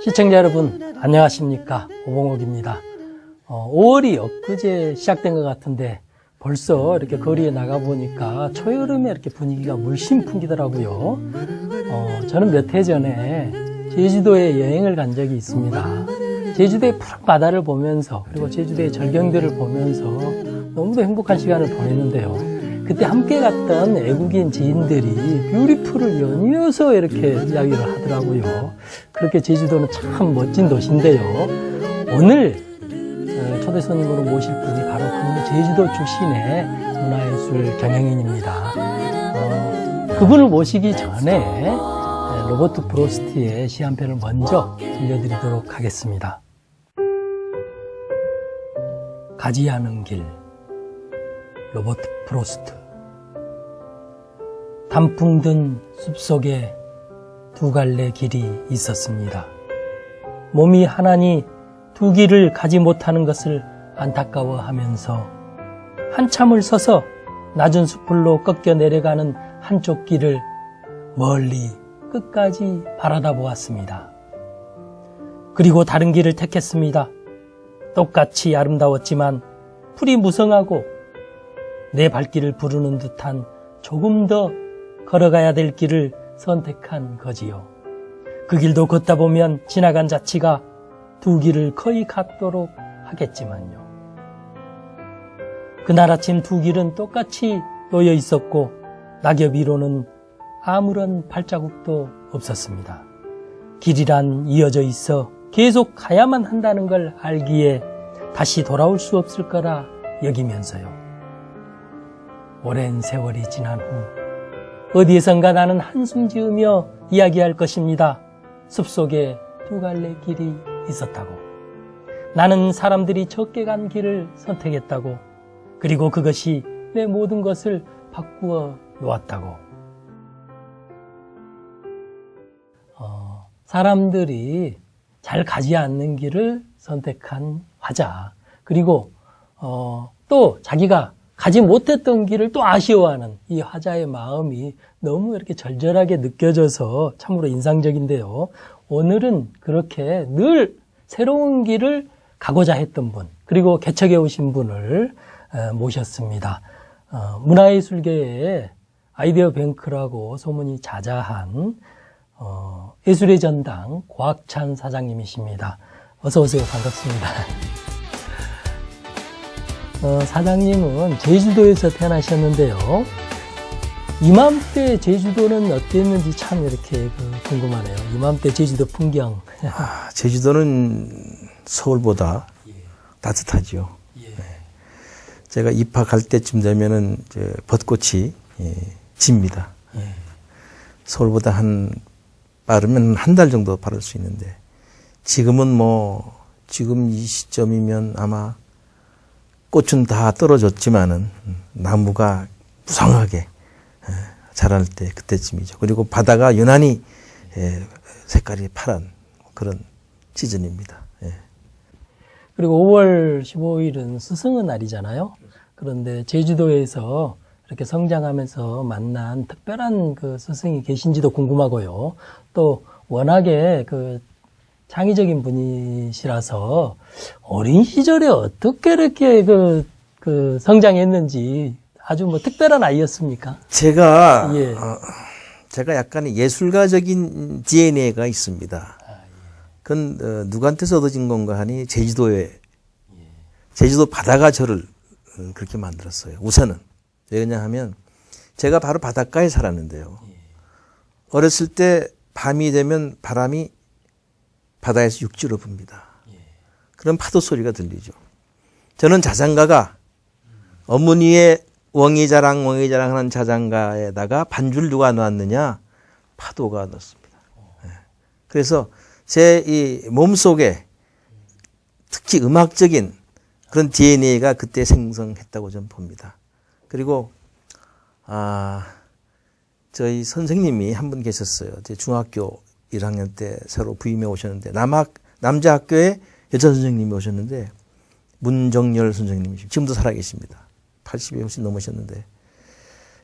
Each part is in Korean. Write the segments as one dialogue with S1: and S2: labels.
S1: 시청자 여러분 안녕하십니까, 오봉옥입니다. 5월이 엊그제 시작된 것 같은데 벌써 이렇게 거리에 나가보니까 초여름에 이렇게 분위기가 물씬 풍기더라고요. 저는 몇 해 전에 제주도에 여행을 간 적이 있습니다. 제주도의 푸른 바다를 보면서 그리고 제주도의 절경들을 보면서 너무도 행복한 시간을 보냈는데요. 그때 함께 갔던 애국인 지인들이 뷰티풀을 연이어서 이렇게 이야기를 하더라고요. 그렇게 제주도는 참 멋진 도시인데요. 오늘 초대 손님으로 모실 분이 바로 그 제주도 출신의 문화예술 경영인입니다. 그분을 모시기 전에 로버트 프로스트의 시 한 편을 먼저 들려드리도록 하겠습니다. 가지 않은 길, 로버트 프로스트. 단풍 든 숲속에 두 갈래 길이 있었습니다. 몸이 하나니 두 길을 가지 못하는 것을 안타까워하면서 한참을 서서 낮은 숲으로 꺾여 내려가는 한쪽 길을 멀리 끝까지 바라다 보았습니다. 그리고 다른 길을 택했습니다. 똑같이 아름다웠지만 풀이 무성하고 내 발길을 부르는 듯한 조금 더 걸어가야 될 길을 선택한 거지요. 그 길도 걷다 보면 지나간 자치가 두 길을 거의 같도록 하겠지만요. 그날 아침 두 길은 똑같이 놓여 있었고 낙엽 위로는 아무런 발자국도 없었습니다. 길이란 이어져 있어 계속 가야만 한다는 걸 알기에 다시 돌아올 수 없을 거라 여기면서요. 오랜 세월이 지난 후 어디에선가 나는 한숨 지으며 이야기할 것입니다. 숲속에 두 갈래 길이 있었다고. 나는 사람들이 적게 간 길을 선택했다고. 그리고 그것이 내 모든 것을 바꾸어 놓았다고. 사람들이 잘 가지 않는 길을 선택한 화자. 그리고 또 자기가 가지 못했던 길을 또 아쉬워하는 이 화자의 마음이 너무 이렇게 절절하게 느껴져서 참으로 인상적인데요. 오늘은 그렇게 늘 새로운 길을 가고자 했던 분, 그리고 개척해 오신 분을 모셨습니다. 문화예술계의 아이디어 뱅크라고 소문이 자자한 예술의 전당 고학찬 사장님이십니다. 어서 오세요. 반갑습니다. 사장님은 제주도에서 태어나셨는데요. 이맘때 제주도는 어땠는지 참 이렇게 궁금하네요. 이맘때 제주도 풍경.
S2: 제주도는 서울보다 따뜻하죠. 네. 제가 입학할 때쯤 되면은 벚꽃이 집니다. 서울보다 빠르면 한 달 정도 바를 수 있는데 지금은 지금 이 시점이면 아마 꽃은 다 떨어졌지만은 나무가 무성하게 자랄 때 그때쯤이죠. 그리고 바다가 유난히 색깔이 파란 그런 시즌입니다.
S1: 그리고 5월 15일은 스승의 날이잖아요. 그런데 제주도에서 이렇게 성장하면서 만난 특별한 그 스승이 계신지도 궁금하고요. 또 워낙에 창의적인 분이시라서 어린 시절에 어떻게 이렇게 성장했는지 아주 특별한 아이였습니까?
S2: 제가 약간 예술가적인 DNA가 있습니다. 그건 누구한테서 얻어진 건가 하니 제주도 바다가 저를 그렇게 만들었어요. 우선은. 왜냐하면 제가 바로 바닷가에 살았는데요. 어렸을 때 밤이 되면 바람이 바다에서 육지로 붑니다. 그럼 파도 소리가 들리죠. 저는 자장가가 어머니의 웡이자랑 하는 자장가에다가 반주를 누가 놓았느냐? 파도가 넣습니다. 그래서 제 이 몸속에 특히 음악적인 그런 DNA가 그때 생성했다고 저는 봅니다. 그리고 저희 선생님이 한 분 계셨어요. 제 중학교 1학년 때 새로 부임해 오셨는데 남자 학교에 여자 선생님이 오셨는데 문정열 선생님이시고 지금도 살아계십니다. 80이 훨씬 넘으셨는데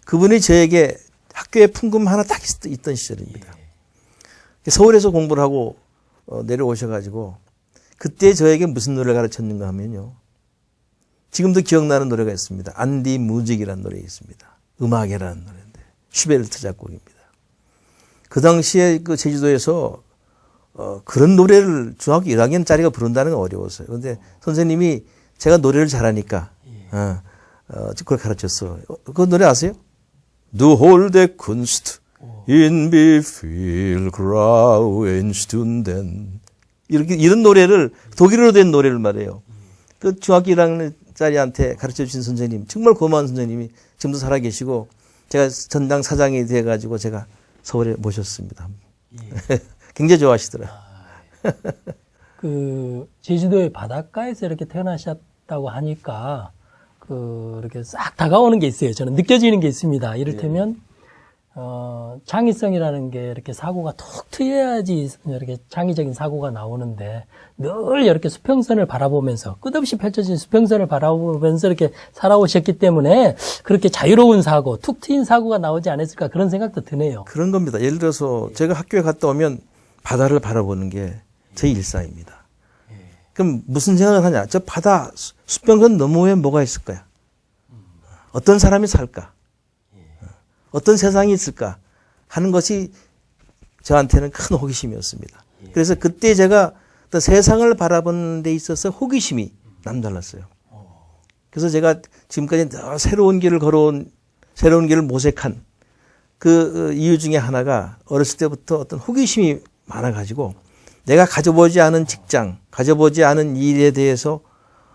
S2: 그분이 저에게 학교에 풍금 하나 딱 있던 시절입니다. 서울에서 공부를 하고 내려오셔가지고 그때 저에게 무슨 노래를 가르쳤는가 하면요. 지금도 기억나는 노래가 있습니다. 안디 무직이라는 노래 있습니다. 음악이라는 노래인데 슈베르트 작곡입니다. 그 당시에 그 제주도에서 그런 노래를 중학교 1학년짜리가 부른다는 건 어려웠어요. 그런데 선생님이 제가 노래를 잘하니까 그걸 가르쳤어. 그 노래 아세요? Du holde Kunst in wie grau en Stunden. 이런 노래를 독일어로 된 노래를 말해요. 그 중학교 1학년짜리한테 가르쳐 주신 선생님, 정말 고마운 선생님이 지금도 살아계시고 제가 전당 사장이 돼가지고 제가 서울에 모셨습니다. 굉장히 좋아하시더라.
S1: 그 제주도의 바닷가에서 이렇게 태어나셨다고 하니까 이렇게 싹 다가오는 게 있어요. 저는 느껴지는 게 있습니다. 이를테면 창의성이라는 게 이렇게 사고가 톡 트여야지 이렇게 창의적인 사고가 나오는데 늘 이렇게 수평선을 바라보면서 끝없이 펼쳐진 수평선을 바라보면서 이렇게 살아오셨기 때문에 그렇게 자유로운 사고, 툭 트인 사고가 나오지 않았을까 그런 생각도 드네요.
S2: 그런 겁니다. 예를 들어서 제가 학교에 갔다 오면 바다를 바라보는 게 제 일상입니다. 그럼 무슨 생각을 하냐? 저 바다 수평선 너머에 뭐가 있을까요? 어떤 사람이 살까? 어떤 세상이 있을까? 하는 것이 저한테는 큰 호기심이었습니다. 그래서 그때 제가 어떤 세상을 바라보는 데 있어서 호기심이 남달랐어요. 그래서 제가 지금까지 새로운 길을 걸어온, 새로운 길을 모색한 그 이유 중에 하나가 어렸을 때부터 어떤 호기심이 많아가지고 내가 가져보지 않은 직장, 가져보지 않은 일에 대해서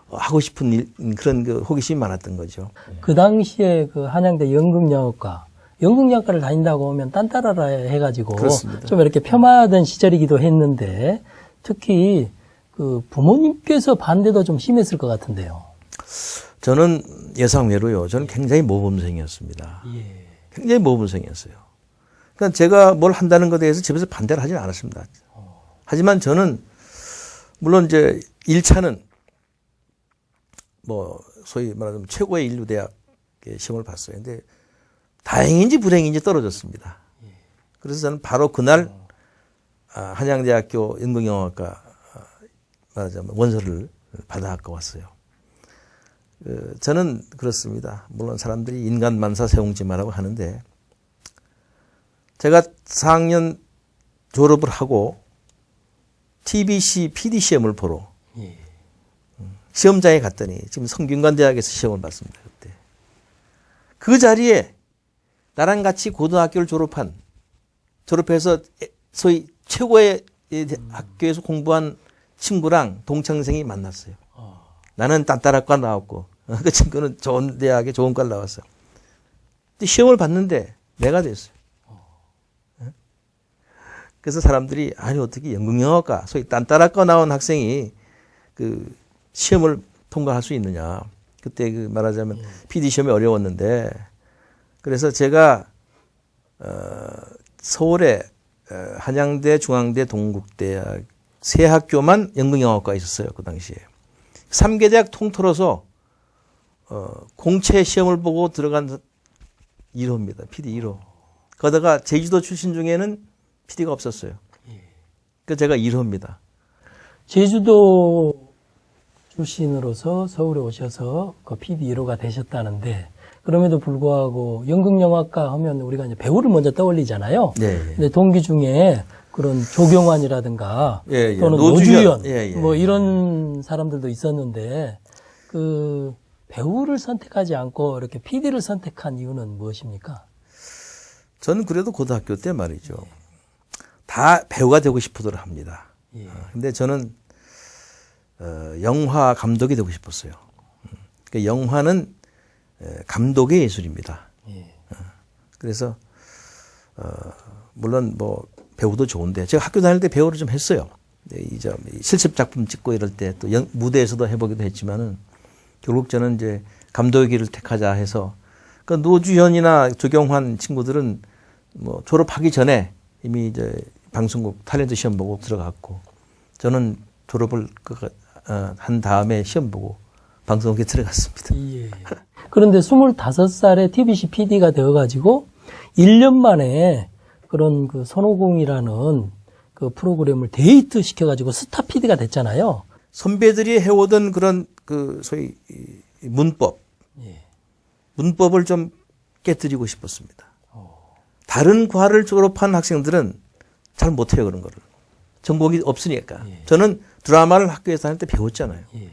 S2: 하고 싶은 일, 그런 그 호기심이 많았던 거죠.
S1: 그 당시에 그 한양대 연극영화과를 다닌다고 하면 딴따라라 해가지고
S2: 그렇습니다.
S1: 좀 이렇게 폄하하던 시절이기도 했는데 특히 그 부모님께서 반대도 좀 심했을 것 같은데요.
S2: 저는 예상외로요. 저는 굉장히 모범생이었습니다. 굉장히 모범생이었어요. 그러니까 제가 뭘 한다는 것에 대해서 집에서 반대를 하지는 않았습니다. 하지만 저는 물론 이제 1차는 뭐 소위 말하자면 최고의 인류대학의 시험을 봤어요. 근데 다행인지 불행인지 떨어졌습니다. 그래서 저는 바로 그날 한양대학교 연극영화과 말하자면 원서를 받아갖고 왔어요. 저는 그렇습니다. 물론 사람들이 인간 만사 세웅지 마라고 하는데 제가 4학년 졸업을 하고 TBC PD 시험을 보러 시험장에 갔더니 지금 성균관대학에서 시험을 봤습니다. 그때 그 자리에 나랑 같이 고등학교를 졸업해서 소위 최고의 학교에서 공부한 친구랑 동창생이 만났어요. 나는 딴따라과 나왔고 그 친구는 좋은 대학에 좋은 과를 나왔어요. 근데 시험을 봤는데 내가 됐어요. 그래서 사람들이 아니 어떻게 연극영화과 소위 딴따라과 나온 학생이 그 시험을 통과할 수 있느냐. 그때 그 말하자면 PD 시험이 어려웠는데 그래서 제가 서울에 한양대, 중앙대, 동국대학 세 학교만 연극영화과가 있었어요. 그 당시에. 3개 대학 통틀어서 공채 시험을 보고 들어간 1호입니다. PD 1호. 거기다가 제주도 출신 중에는 PD가 없었어요. 그래서 제가 1호입니다.
S1: 제주도 출신으로서 서울에 오셔서 그 PD 1호가 되셨다는데 그럼에도 불구하고 연극영화과 하면 우리가 이제 배우를 먼저 떠올리잖아요.
S2: 네.
S1: 근데 동기 중에 그런 조경환이라든가
S2: 예.
S1: 또는
S2: 노주현.
S1: 노주현 뭐 이런 사람들도 있었는데 그 배우를 선택하지 않고 이렇게 PD를 선택한 이유는 무엇입니까?
S2: 저는 그래도 고등학교 때 말이죠. 다 배우가 되고 싶어들 합니다. 근데 저는 영화 감독이 되고 싶었어요. 그러니까 영화는 감독의 예술입니다. 그래서 물론 뭐 배우도 좋은데 제가 학교 다닐 때 배우를 좀 했어요. 이제 실습 작품 찍고 이럴 때 또 무대에서도 해보기도 했지만은 결국 저는 이제 감독의 길을 택하자 해서 그 노주현이나 조경환 친구들은 뭐 졸업하기 전에 이미 이제 방송국 탤런트 시험 보고 들어갔고 저는 졸업을 한 다음에 시험 보고 방송국에 들어갔습니다.
S1: 예. 그런데 25살에 TBC PD가 되어가지고 1년 만에 그런 그 손오공이라는 그 프로그램을 데이트 시켜가지고 스타 PD가 됐잖아요.
S2: 선배들이 해오던 그런 그 소위 이 문법,
S1: 예.
S2: 문법을 좀 깨뜨리고 싶었습니다. 다른 과를 졸업한 학생들은 잘 못해요, 그런 거를. 전공이 없으니까.
S1: 예.
S2: 저는 드라마를 학교에서 다닐 때 배웠잖아요.
S1: 예.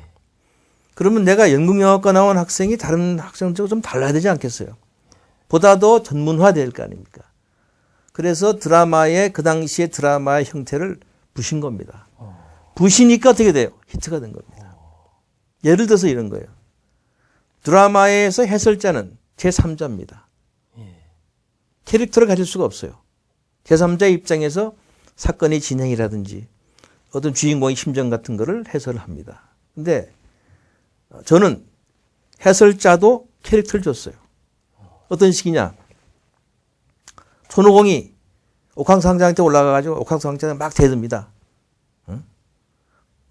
S2: 그러면 내가 연극영화과 나온 학생이 다른 학생들과 좀 달라야 되지 않겠어요? 보다 더 전문화될 거 아닙니까? 그래서 드라마의 그 당시의 드라마의 형태를 부신 겁니다. 부시니까 어떻게 돼요? 히트가 된 겁니다. 예를 들어서 이런 거예요. 드라마에서 해설자는 제3자입니다. 캐릭터를 가질 수가 없어요. 제3자의 입장에서 사건의 진행이라든지 어떤 주인공의 심정 같은 거를 해설을 합니다. 근데 저는 해설자도 캐릭터를 줬어요. 어떤 식이냐. 손오공이 옥황상제한테 올라가가지고 옥황상제한테 막 대듭니다. 응?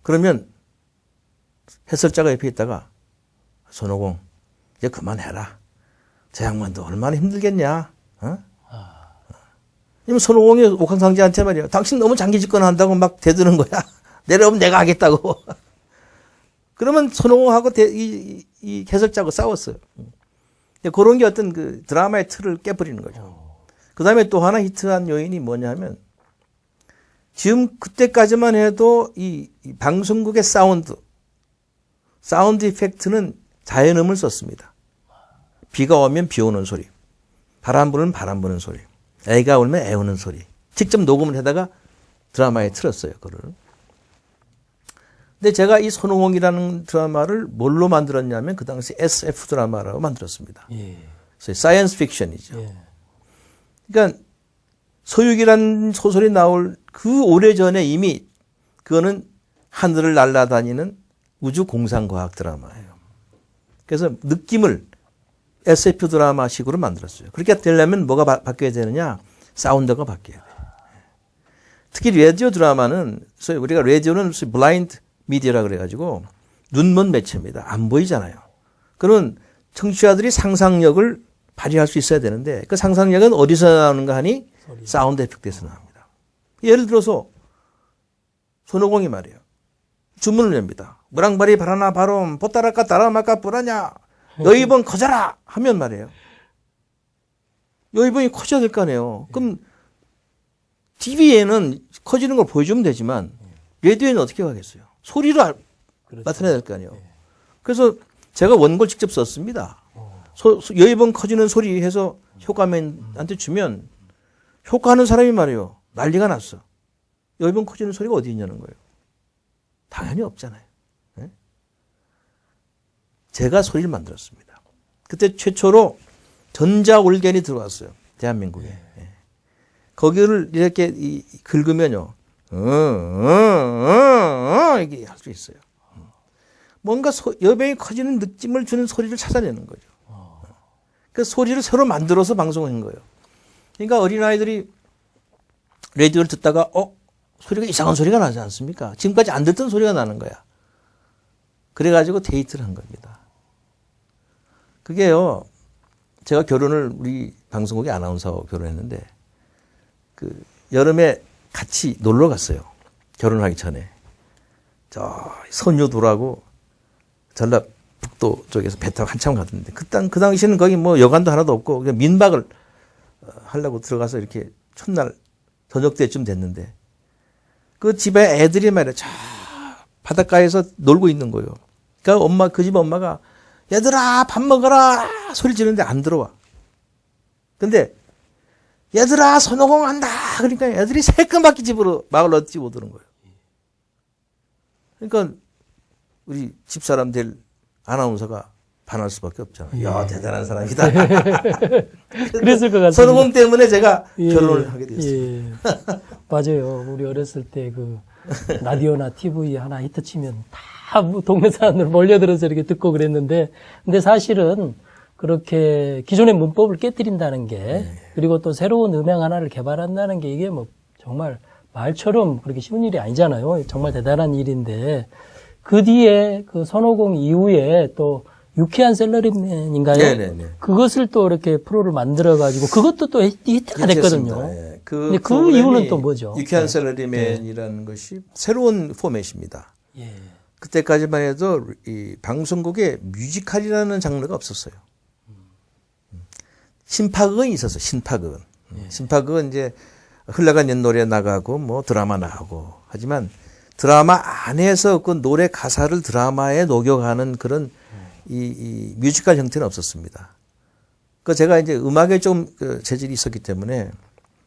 S2: 그러면 해설자가 옆에 있다가 손오공 이제 그만해라. 저 양반도 얼마나 힘들겠냐. 어? 그러면 손오공이 옥황상제한테 말이에요. 당신 너무 장기 집권한다고 막 대드는 거야. 내려오면 내가 하겠다고. 그러면 손오공하고 이 해설자하고 싸웠어요. 그런 게 어떤 그 드라마의 틀을 깨버리는 거죠. 그 다음에 또 하나 히트한 요인이 뭐냐면 지금 그때까지만 해도 이 방송국의 사운드 이펙트는 자연음을 썼습니다. 비가 오면 비 오는 소리, 바람 부는 바람 부는 소리, 애가 울면 애 우는 소리. 직접 녹음을 해다가 드라마에 틀었어요, 그거를. 근데 제가 이 손오공이라는 드라마를 뭘로 만들었냐면 그 당시 SF 드라마라고 만들었습니다.
S1: 예.
S2: 그래서 사이언스 픽션이죠.
S1: 예.
S2: 그러니까 서유기라는 소설이 나올 그 오래전에 이미 그거는 하늘을 날아다니는 우주 공상과학 드라마예요. 그래서 느낌을 SF 드라마식으로 만들었어요. 그렇게 되려면 뭐가 바뀌어야 되느냐? 사운드가 바뀌어야 돼요. 특히 라디오 드라마는 소위 우리가 라디오는 블라인드 미디어라 그래가지고 눈먼 매체입니다. 안 보이잖아요. 그런 청취자들이 상상력을 발휘할 수 있어야 되는데 그 상상력은 어디서 나오는가 하니 사운드 에펙트에서 나옵니다. 예를 들어서 손오공이 말이에요. 주문을 냅니다. 무랑바리 바라나 바롬 보따라까 따라마까 뿌라냐 여의봉 커져라 하면 말이에요. 여의봉이 커져야 될 거 아니에요. 그럼 TV에는 커지는 걸 보여주면 되지만 라디오에는 어떻게 가겠어요? 소리로
S1: 그렇죠.
S2: 나타내야 될 거 아니에요. 그래서 제가 원고를 직접 썼습니다. 여의봉 커지는 소리 해서 효과맨한테 주면 효과하는 사람이 말이에요. 난리가 났어. 여의봉 커지는 소리가 어디 있냐는 거예요. 당연히 없잖아요. 네? 제가 소리를 만들었습니다. 그때 최초로 전자올겐이 들어왔어요. 대한민국에. 네. 거기를 이렇게 긁으면요. 이게 할 수 있어요. 뭔가 여배이 커지는 느낌을 주는 소리를 찾아내는 거죠. 그 소리를 새로 만들어서 방송한 거예요. 그러니까 어린아이들이 라디오를 듣다가 소리가 이상한 소리가 나지 않습니까? 지금까지 안 듣던 소리가 나는 거야. 그래가지고 데이트를 한 겁니다. 그게요. 제가 결혼을 우리 방송국의 아나운서하고 결혼했는데 그 여름에 같이 놀러 갔어요. 결혼하기 전에. 저 선유도라고 전라북도 쪽에서 배 타고 한참 갔는데 그 당시에는 거기 뭐 여관도 하나도 없고 그냥 민박을 하려고 들어가서 이렇게 첫날 저녁 때쯤 됐는데 그 집에 애들이 말이야 저 바닷가에서 놀고 있는 거예요. 그러니까 그 집 엄마가 얘들아 밥 먹어라 소리 지르는데 안 들어와. 근데 얘들아 손오공 한다 그러니까 애들이 새끈밖에 집으로 마을 어찌 못 오는 거예요. 그러니까 우리 집사람들 아나운서가 반할 수밖에 없잖아요. 야 대단한 사람이다.
S1: 그랬을 것 같아요.
S2: 손오공 때문에 제가 결혼을 하게 됐어요.
S1: 예. 맞아요. 우리 어렸을 때 그 라디오나 TV 하나 히트치면 다 동네 사람들 몰려들어서 이렇게 듣고 그랬는데, 근데 사실은 그렇게 기존의 문법을 깨뜨린다는 게, 그리고 또 새로운 음향 하나를 개발한다는 게 이게 뭐 정말 말처럼 그렇게 쉬운 일이 아니잖아요. 정말 대단한 일인데, 그 뒤에 그 손오공 이후에 또 유쾌한 셀러리맨인가요?
S2: 네네네.
S1: 그것을 또 이렇게 프로를 만들어가지고 그것도 또 히트가 됐거든요.
S2: 예.
S1: 근데 그
S2: 프로그램이
S1: 이유는 또 뭐죠?
S2: 유쾌한
S1: 네.
S2: 셀러리맨이라는 것이 새로운 포맷입니다.
S1: 예.
S2: 그때까지만 해도 이 방송국에 뮤지컬이라는 장르가 없었어요. 신파극은 있었어요. 신파극은. 신파극은 이제 흘러간 옛 노래 나가고 뭐 드라마 나가고 하지만 드라마 안에서 그 노래 가사를 드라마에 녹여가는 그런 이 뮤지컬 형태는 없었습니다. 그 제가 이제 음악에 좀 그 재질이 있었기 때문에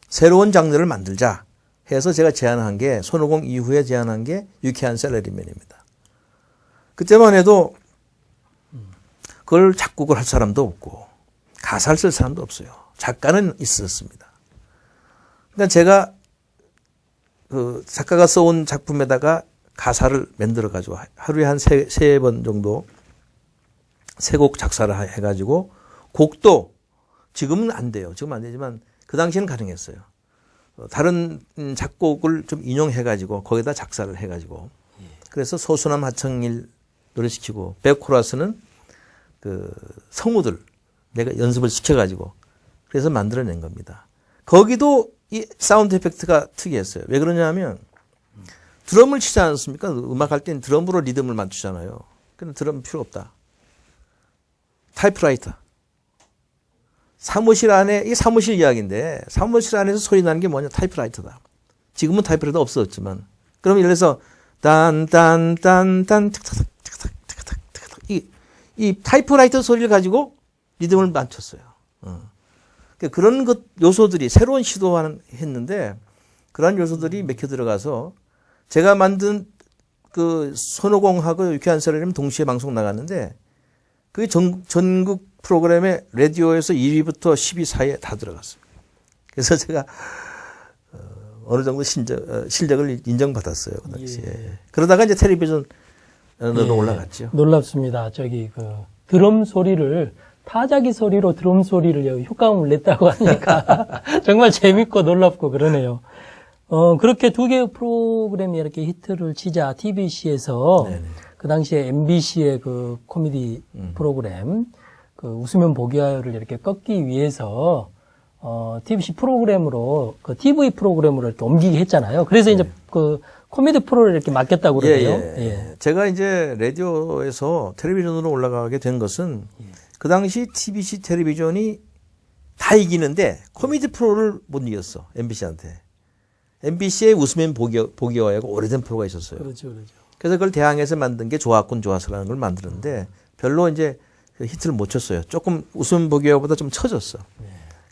S2: 새로운 장르를 만들자 해서 제가 제안한 게 손오공 이후에 제안한 게 유쾌한 셀러리맨입니다. 그때만 해도 그걸 작곡을 할 사람도 없고 가사를 쓸 사람도 없어요. 작가는 있었습니다. 그러니까 제가 그 작가가 써온 작품에다가 가사를 만들어 가지고 하루에 한 세 번 정도 세 곡 작사를 해가지고 곡도 지금은 안 돼요. 지금은 안 되지만 그 당시에는 가능했어요. 다른 작곡을 좀 인용해가지고 거기다 작사를 해가지고 그래서 소수남 하청일 노래시키고 백코러스는 그 성우들 내가 연습을 시켜가지고 그래서 만들어낸 겁니다. 거기도 이 사운드 이펙트가 특이했어요. 왜 그러냐면 드럼을 치지 않습니까? 음악할 땐 드럼으로 리듬을 맞추잖아요. 근데 드럼 필요 없다. 타이프라이터. 사무실 안에, 이게 사무실 이야기인데 사무실 안에서 소리 나는 게 뭐냐? 타이프라이터다. 지금은 타이프라이터 없었지만 그럼 예를 들어서 딴딴딴딴 이 타이프라이터 소리를 가지고 리듬을 맞췄어요. 그런 것 요소들이 새로운 시도하는 했는데 그런 요소들이 맥혀 들어가서 제가 만든 그 손오공하고 유쾌한 셀러리맨 동시에 방송 나갔는데 그게 전국 프로그램에 라디오에서 1위부터 10위 사이에 다 들어갔어요. 그래서 제가 어느 정도 실력을 인정받았어요. 그 당시에.
S1: 예.
S2: 그러다가 이제 텔레비전으로
S1: 예.
S2: 올라갔죠.
S1: 놀랍습니다. 저기 그 드럼 소리를 타자기 소리로 드럼 소리를 효과음을 냈다고 하니까 정말 재밌고 놀랍고 그러네요. 그렇게 두 개의 프로그램이 이렇게 히트를 치자 TBC에서
S2: 네네.
S1: 그 당시에 MBC의 그 코미디 프로그램 그 웃으면 보기와요를 이렇게 꺾기 위해서 TBC 프로그램으로 그 TV 프로그램으로 이렇게 옮기게 했잖아요. 그래서 이제 그 코미디 프로를 이렇게 맡겼다고 그러네요. 예.
S2: 제가 이제 라디오에서 텔레비전으로 올라가게 된 것은 그 당시 TBC 텔레비전이 다 이기는데 코미디 프로를 못 이겼어. MBC한테. MBC의 웃으면 보기와요가 오래된 프로가 있었어요.
S1: 그렇죠.
S2: 그래서 그걸 대항해서 만든 게 좋았군 좋았어라는 걸 만드는데 별로 이제 히트를 못 쳤어요. 조금 웃으면 보기와요보다 좀 처졌어.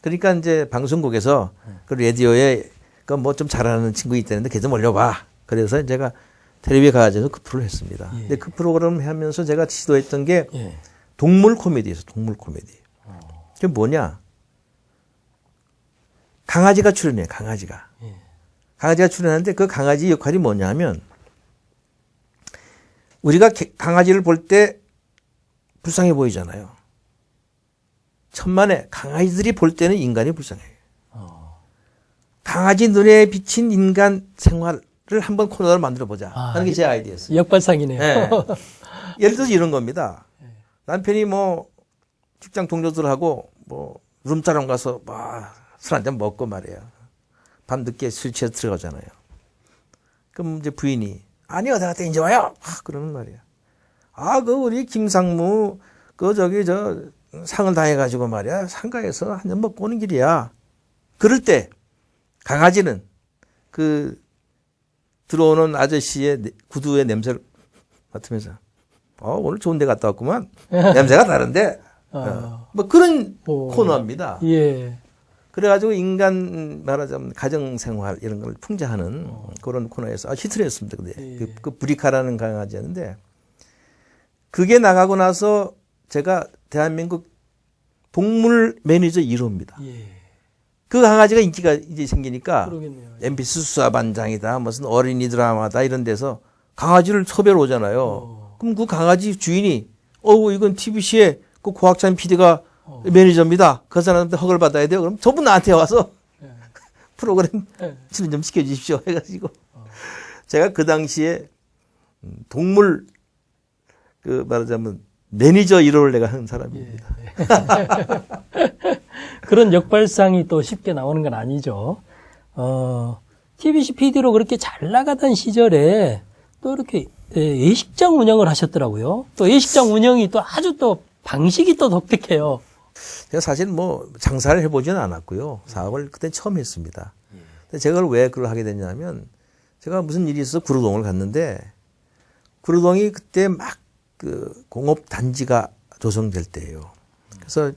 S2: 그러니까 이제 방송국에서 그 라디오에 그 뭐 좀 잘하는 친구 있다는데 걔 좀 올려봐. 그래서 제가 텔레비에 가가지고 그 프로를 했습니다. 근데 그 프로그램을 하면서 제가 시도했던 게 동물 코미디였어요. 동물 코미디. 그게 뭐냐? 강아지가 출연해요. 강아지가. 강아지가 출연하는데 그 강아지 역할이 뭐냐면 우리가 강아지를 볼 때 불쌍해 보이잖아요. 천만에 강아지들이 볼 때는 인간이 불쌍해요. 강아지 눈에 비친 인간 생활을 한번 코너를 만들어보자 하는 게 제 아이디어였어요.
S1: 역발상이네요.
S2: 네. 예를 들어서 이런 겁니다. 남편이 뭐 직장 동료들하고 뭐 룸사롱 가서 술 한잔 먹고 말이에요. 밤 늦게 술 취해서 들어가잖아요. 그럼 이제 부인이 아니 어디 갔다 이제 와요. 그러는 말이야. 그 우리 김상무 저 상을 당해가지고 말이야 상가에서 한 잔 먹고 오는 길이야. 그럴 때 강아지는 그 들어오는 아저씨의 구두의 냄새를 맡으면서 오늘 좋은 데 갔다 왔구만. 냄새가 다른데 뭐 그런 코너입니다.
S1: 예.
S2: 그래가지고 인간 말하자면 가정생활 이런 걸 풍자하는 그런 코너에서 히트를 했습니다. 근데 그 브리카라는 강아지였는데 그게 나가고 나서 제가 대한민국 동물 매니저 1호입니다. 그 강아지가 인기가 이제 생기니까
S1: 그러겠네요.
S2: MBC 수사반장이다 무슨 어린이 드라마다 이런 데서 강아지를 섭외로 오잖아요. 그럼 그 강아지 주인이 이건 TBC의 그 고학찬 PD가 매니저입니다. 그 사람한테 허가를 받아야 돼요. 그럼 전부 나한테 와서 프로그램 출연 좀 시켜주십시오 해가지고 제가 그 당시에 동물 그 말하자면 매니저 1호를 내가 한 사람입니다.
S1: 그런 역발상이 또 쉽게 나오는 건 아니죠. TBC PD로 그렇게 잘 나가던 시절에 또 이렇게 예식장 운영을 하셨더라고요. 또 예식장 운영이 또 아주 또 방식이 또 독특해요.
S2: 제가 사실 뭐 장사를 해보지는 않았고요. 사업을 그때 처음 했습니다. 근데 제가 왜 그걸 하게 됐냐면 제가 무슨 일이 있어서 구로동을 갔는데 구로동이 그때 막 그 공업 단지가 조성될 때예요. 그래서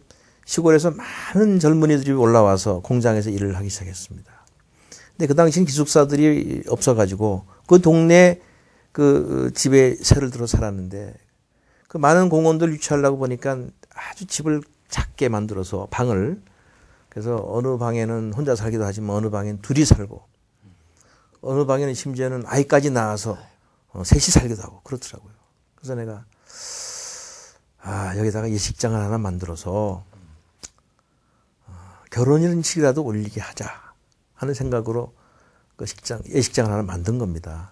S2: 시골에서 많은 젊은이들이 올라와서 공장에서 일을 하기 시작했습니다. 근데 그 당시엔 기숙사들이 없어가지고 그 동네 그 집에 새를 들어 살았는데 그 많은 공원들 유치하려고 보니까 아주 집을 작게 만들어서 방을 그래서 어느 방에는 혼자 살기도 하지만 어느 방에는 둘이 살고 어느 방에는 심지어는 아이까지 낳아서 셋이 살기도 하고 그렇더라고요. 그래서 내가 여기다가 예식장을 하나 만들어서 결혼식이라도 올리게 하자 하는 생각으로 그 예식장을 하나 만든 겁니다.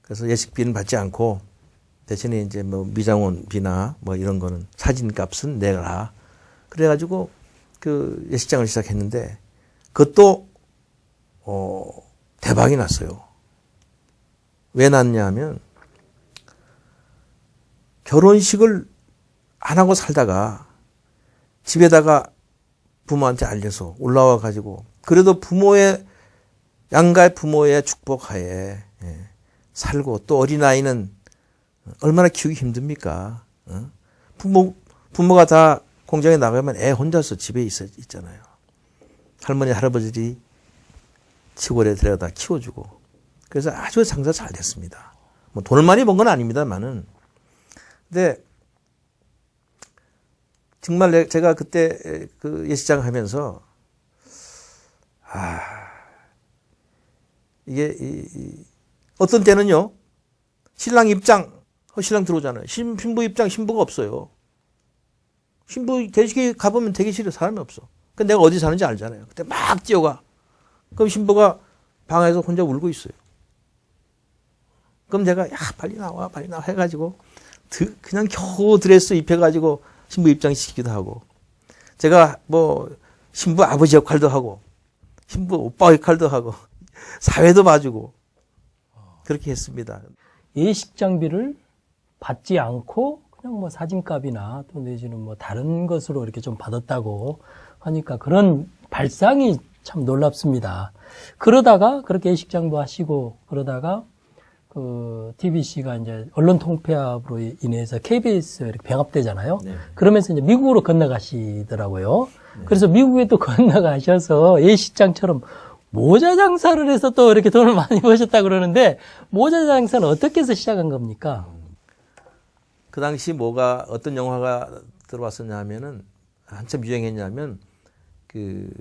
S2: 그래서 예식비는 받지 않고 대신에 이제 뭐 미장원비나 뭐 이런 거는 사진값은 내라. 그래가지고 그 예식장을 시작했는데 그것도 대박이 났어요. 왜 났냐 하면 결혼식을 안 하고 살다가 집에다가 부모한테 알려서 올라와 가지고 그래도 양가의 부모의 축복하에 살고 또 어린아이는 얼마나 키우기 힘듭니까? 부모가 다 공장에 나가면 애 혼자서 집에 있잖아요. 할머니, 할아버지들이 시골에 데려다 키워주고. 그래서 아주 장사 잘 됐습니다. 뭐 돈을 많이 번 건 아닙니다만은. 근데 정말 제가 그때 그 예식장 하면서 이게 어떤 때는요. 신랑 입장, 신랑 들어오잖아요. 신부 입장, 신부가 없어요. 신부 대식에 가보면 대기실에 사람이 없어. 그 내가 어디 사는지 알잖아요. 그때 막 뛰어가. 그럼 신부가 방에서 혼자 울고 있어요. 그럼 내가 빨리 나와 해가지고 그냥 겨우 드레스 입혀가지고 신부 입장시키기도 하고 제가 뭐 신부 아버지 역할도 하고 신부 오빠 역할도 하고 사회도 봐주고 그렇게 했습니다.
S1: 예식장비를 받지 않고 그냥 뭐 사진값이나 또 내지는 뭐 다른 것으로 이렇게 좀 받았다고 하니까 그런 발상이 참 놀랍습니다. 그러다가 그렇게 예식장도 하시고 그러다가 그 TBC가 이제 언론 통폐합으로 인해서 KBS 이렇게 병합되잖아요.
S2: 네.
S1: 그러면서 이제 미국으로 건너가시더라고요. 네. 그래서 미국에 또 건너가셔서 예식장처럼 모자 장사를 해서 또 이렇게 돈을 많이 버셨다 그러는데 모자 장사는 어떻게 해서 시작한 겁니까?
S2: 그 당시 어떤 영화가 들어왔었냐 하면은 한참 유행했냐면 그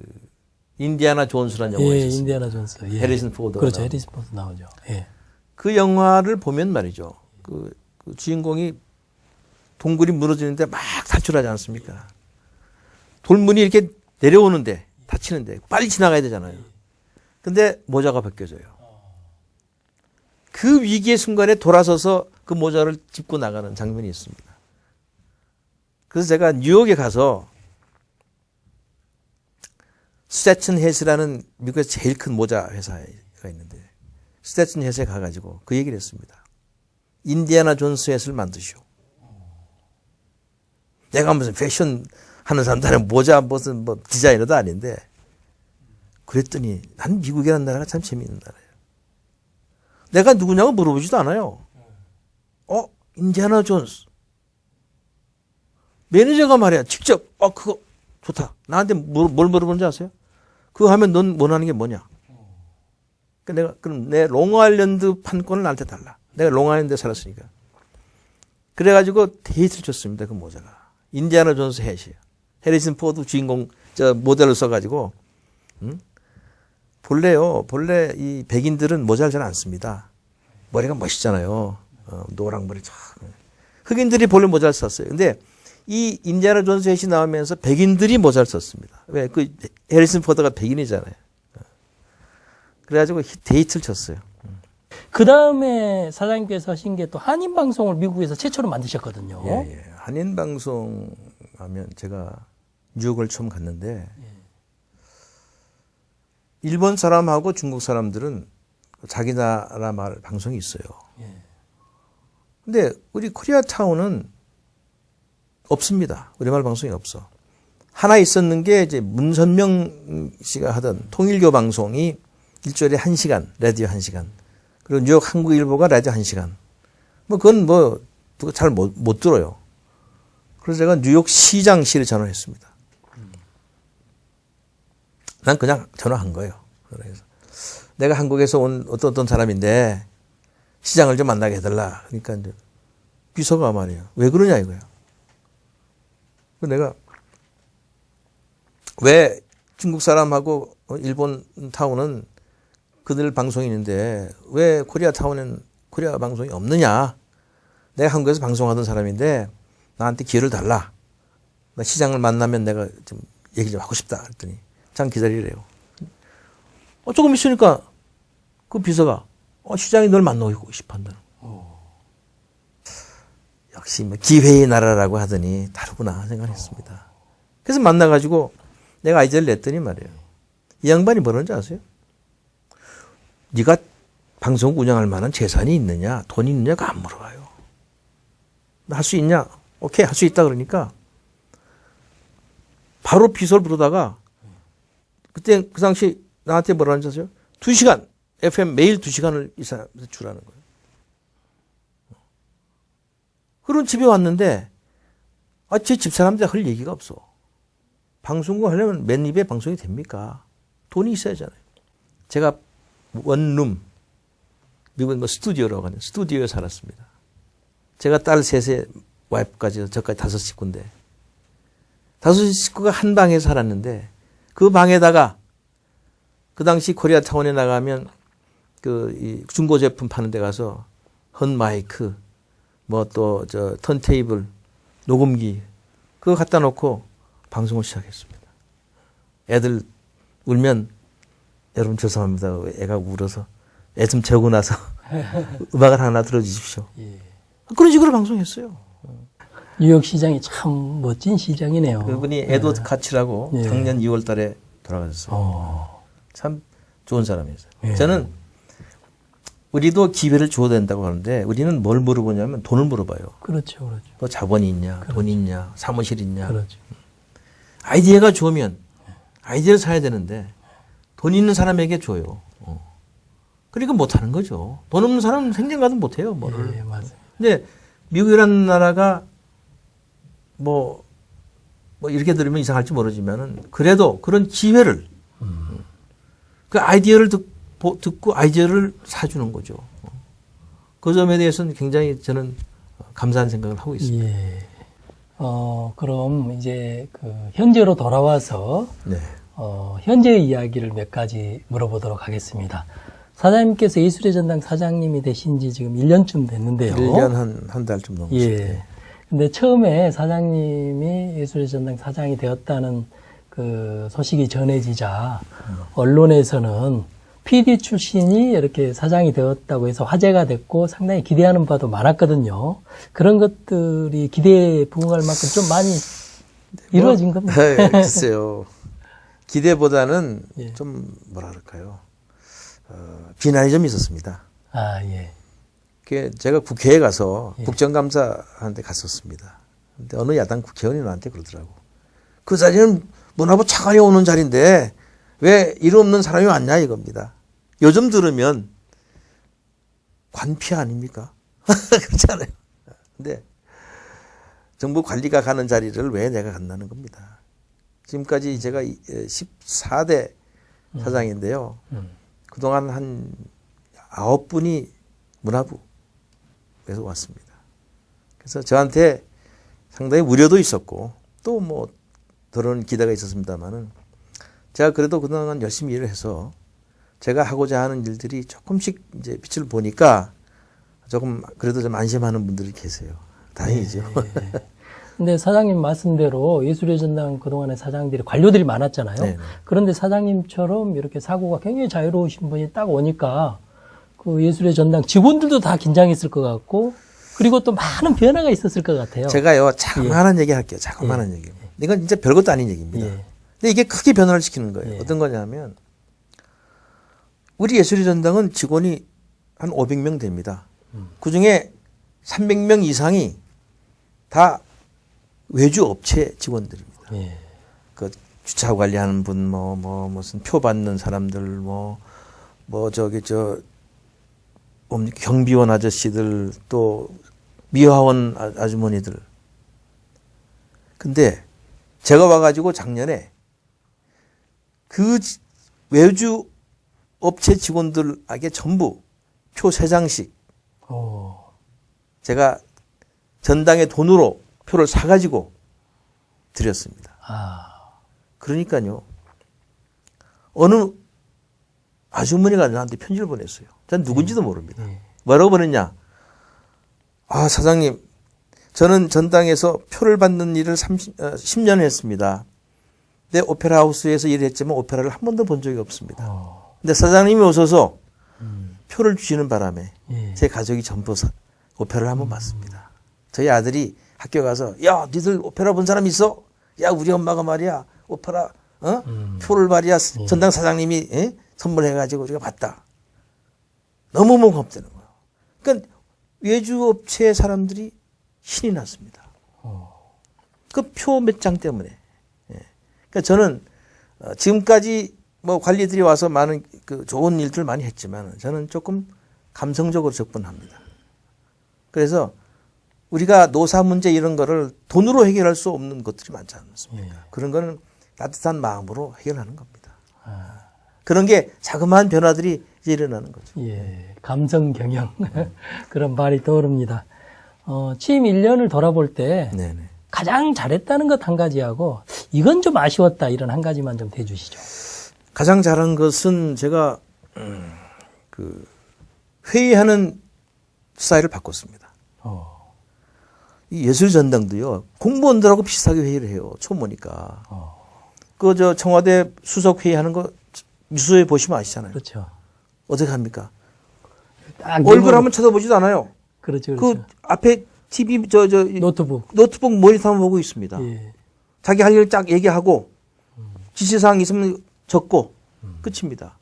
S2: 인디아나 존스라는 영화가 있었어요.
S1: 인디아나 존스. 예.
S2: 해리슨 포드.
S1: 그렇죠. 해리슨 포드 나오죠. 예.
S2: 그 영화를 보면 말이죠. 그 주인공이 동굴이 무너지는데 막 탈출하지 않습니까? 돌문이 이렇게 내려오는데 다치는데 빨리 지나가야 되잖아요. 근데 모자가 벗겨져요. 그 위기의 순간에 돌아서서 그 모자를 짚고 나가는 장면이 있습니다. 그래서 제가 뉴욕에 가서 스태튼 햇이라는 미국에서 제일 큰 모자 회사가 있는데 스태튼 햇에 가가지고 그 얘기를 했습니다. 인디아나 존스 햇을 만드시오. 내가 무슨 패션 하는 사람도 아니고 모자 무슨 뭐 디자이너도 아닌데 그랬더니 난 미국이라는 나라가 참 재미있는 나라예요. 내가 누구냐고 물어보지도 않아요. 인디아나 존스. 매니저가 말이야. 직접 그거 좋다. 나한테 뭘 물어보는지 아세요? 그거 하면 넌 원하는 게 뭐냐? 그럼 내 롱아일랜드 판권을 나한테 달라. 내가 롱아일랜드에 살았으니까. 그래가지고 데이트를 줬습니다. 그 모자가. 인디아나 존스 햇이에요. 해리슨 포드 주인공 모델을 써가지고 본래 이 백인들은 모자를 잘 안 씁니다. 머리가 멋있잖아요. 노랑 머리 쫙. 흑인들이 본래 모자를 썼어요. 근데 이 인디아나 존스 햇이 나오면서 백인들이 모자를 썼습니다. 왜? 그 해리슨 포드가 백인이잖아요. 그래가지고 데이트를 쳤어요.
S1: 그 다음에 사장님께서 하신 게 또 한인방송을 미국에서 최초로 만드셨거든요.
S2: 예. 한인방송 하면 제가 뉴욕을 처음 갔는데 일본 사람하고 중국 사람들은 자기 나라 말 방송이 있어요. 근데 우리 코리아타운은 없습니다. 우리말 방송이 없어. 하나 있었는 게 이제 문선명 씨가 하던 통일교 방송이 일주일에 1시간, 라디오 1시간. 그리고 뉴욕 한국일보가 라디오 1시간. 뭐 그건 뭐 잘 못 들어요. 그래서 제가 뉴욕 시장실에 전화를 했습니다. 난 그냥 전화한 거예요. 그래서 내가 한국에서 온 어떤 사람인데 시장을 좀 만나게 해달라. 그러니까 이제 비서가 말이에요. 왜 그러냐 이거야. 내가 왜 중국 사람하고 일본 타운은 그들 방송이 있는데 왜 코리아 타운엔 코리아 방송이 없느냐. 내가 한국에서 방송하던 사람인데 나한테 기회를 달라. 나 시장을 만나면 내가 좀 얘기 좀 하고 싶다. 그랬더니 잠깐 기다리래요. 조금 있으니까 그 비서가 시장이 널 만나고 싶어 한다는. 역시 뭐 기회의 나라라고 하더니 다르구나 생각했습니다. 그래서 만나가지고 내가 아이디어를 냈더니 말이에요. 이 양반이 뭐라는지 아세요? 네가 방송 운영할 만한 재산이 있느냐, 돈이 있느냐가 안 물어봐요. 할 수 있냐? 오케이, 할 수 있다 그러니까 바로 비서를 부르다가 그때 그 당시 나한테 뭐라는지 아세요? 2시간, FM 매일 2시간을 이 사람한테 주라는 거예요. 그런 집에 왔는데 제 집사람한테 할 얘기가 없어. 방송국 하려면 맨입에 방송이 됩니까? 돈이 있어야 하잖아요. 제가 원룸, 미국의 뭐 스튜디오라고 하는 스튜디오에 살았습니다. 제가 딸 셋에 와이프까지 저까지 5식구인데 5식구가 한 방에 살았는데 그 방에다가 그 당시 코리아타운에 나가면 이 중고 제품 파는 데 가서 헌 마이크 뭐 또 턴테이블 녹음기 그거 갖다 놓고 방송을 시작했습니다. 애들 울면 여러분 죄송합니다. 애가 울어서 애 좀 재우고 나서 음악을 하나 들어주십시오. 그런 식으로 방송했어요.
S1: 뉴욕 시장이 참 멋진 시장이네요.
S2: 그분이 에드워드 카치라고 작년 2월 달에 돌아가셨어요. 참 좋은 사람이었어요. 저는 우리도 기회를 줘야 된다고 하는데 우리는 뭘 물어보냐면 돈을 물어봐요.
S1: 그렇죠.
S2: 너 자본이 있냐, 돈이 있냐, 사무실 있냐.
S1: 그렇죠.
S2: 아이디어가 좋으면 아이디어를 사야 되는데 돈 있는 사람에게 줘요. 그러니까 못하는 거죠. 돈 없는 사람은 생전가도 못해요. 뭐를.
S1: 예, 맞아요.
S2: 근데 미국이라는 나라가 뭐 이렇게 들으면 이상할지 모르지만은 그래도 그런 기회를 그 아이디어를 듣고 아이디어를 사주는 거죠. 그 점에 대해서는 굉장히 저는 감사한 생각을 하고 있습니다.
S1: 예. 그럼 이제 현재로 돌아와서
S2: 네.
S1: 현재의 이야기를 몇 가지 물어보도록 하겠습니다. 사장님께서 예술의 전당 사장님이 되신 지 지금 1년쯤 됐는데요.
S2: 1년 한 달쯤 넘었어요.
S1: 예. 근데 처음에 사장님이 예술의 전당 사장이 되었다는 그 소식이 전해지자 언론에서는 PD 출신이 이렇게 사장이 되었다고 해서 화제가 됐고 상당히 기대하는 바도 많았거든요. 그런 것들이 기대에 부응할 만큼 좀 많이 이루어진 겁니다.
S2: 글쎄요. 기대보다는
S1: 예.
S2: 좀 뭐랄까요. 비난이 좀 있었습니다.
S1: 아, 예.
S2: 제가 국회에 가서
S1: 예.
S2: 국정감사하는데 갔었습니다. 근데 어느 야당 국회의원이 나한테 그러더라고. 그 자리는 문화부 차관이 오는 자리인데 왜 일 없는 사람이 왔냐 이겁니다. 요즘 들으면 관피 아닙니까? 그렇잖아요. 근데 정부 관리가 가는 자리를 왜 내가 간다는 겁니다. 지금까지 제가 14대 사장인데요. 그동안 한 9분이 문화부에서 왔습니다. 그래서 저한테 상당히 우려도 있었고 또 뭐 그런 기대가 있었습니다만은 제가 그래도 그동안 열심히 일을 해서 제가 하고자 하는 일들이 조금씩 이제 빛을 보니까 조금 그래도 좀 안심하는 분들이 계세요. 다행이죠.
S1: 네. 근데 사장님 말씀대로 예술의 전당 그동안의 사장들이 관료들이 많았잖아요.
S2: 네.
S1: 그런데 사장님처럼 이렇게 사고가 굉장히 자유로우신 분이 딱 오니까 그 예술의 전당 직원들도 다 긴장했을 것 같고 그리고 또 많은 변화가 있었을 것 같아요.
S2: 제가요, 자그마한 얘기 할게요. 자그마한 얘기. 이건 진짜 별것도 아닌 얘기입니다.
S1: 예.
S2: 근데 이게 크게 변화를 시키는 거예요.
S1: 예.
S2: 어떤 거냐면, 우리 예술의 전당은 직원이 한 500명 됩니다. 그 중에 300명 이상이 다 외주 업체 직원들입니다.
S1: 예.
S2: 그 주차 관리하는 분, 무슨 표 받는 사람들, 경비원 아저씨들, 또 미화원 아주머니들. 근데 제가 와가지고 작년에 그 외주 업체 직원들에게 전부 표 3장씩
S1: 오.
S2: 제가 전당의 돈으로 표를 사가지고 드렸습니다.
S1: 아.
S2: 그러니까요, 어느 아주머니가 나한테 편지를 보냈어요. 전 누군지도 모릅니다. 뭐라고 보냈냐? 아, 사장님, 저는 전당에서 표를 받는 일을 10년 했습니다. 내 오페라 하우스에서 일했지만 오페라를 한 번도 본 적이 없습니다. 근데 사장님이 오셔서 표를 주시는 바람에
S1: 예.
S2: 제 가족이 전부 오페라를 한번 봤습니다. 저희 아들이 학교 가서, 야, 니들 오페라 본 사람 있어? 야, 우리 엄마가 말이야, 오페라, 표를 말이야, 전당 사장님이 선물해가지고 제가 봤다. 너무너무 고맙다는 거예요. 그러니까 외주업체 사람들이 신이 났습니다. 그 표 몇 장 때문에. 예. 그러니까 저는 지금까지 뭐 관리들이 와서 많은 그 좋은 일들 많이 했지만 저는 조금 감성적으로 접근합니다. 그래서 우리가 노사 문제 이런 거를 돈으로 해결할 수 없는 것들이 많지 않습니까?
S1: 예.
S2: 그런 거는 따뜻한 마음으로 해결하는 겁니다. 그런 게 자그마한 변화들이 이제 일어나는 거죠.
S1: 예. 감성 경영. 그런 말이 떠오릅니다. 취임 1년을 돌아볼 때
S2: 네네.
S1: 가장 잘했다는 것 한 가지하고 이건 좀 아쉬웠다 이런 한 가지만 좀 대주시죠.
S2: 가장 잘한 것은 제가 그 회의하는 스타일을 바꿨습니다. 이 예술 전당도요, 공무원들하고 비슷하게 회의를 해요. 처음 오니까. 청와대 수석 회의하는 거 뉴스에 보시면 아시잖아요.
S1: 그렇죠.
S2: 어떻게 합니까?
S1: 안경으로-
S2: 한번 쳐다보지도 않아요.
S1: 그렇죠. 그렇죠.
S2: 그 앞에 TV
S1: 노트북.
S2: 모니터만 보고 있습니다.
S1: 예.
S2: 자기 할 일 쫙 얘기하고 지시사항 있으면 적고 끝입니다.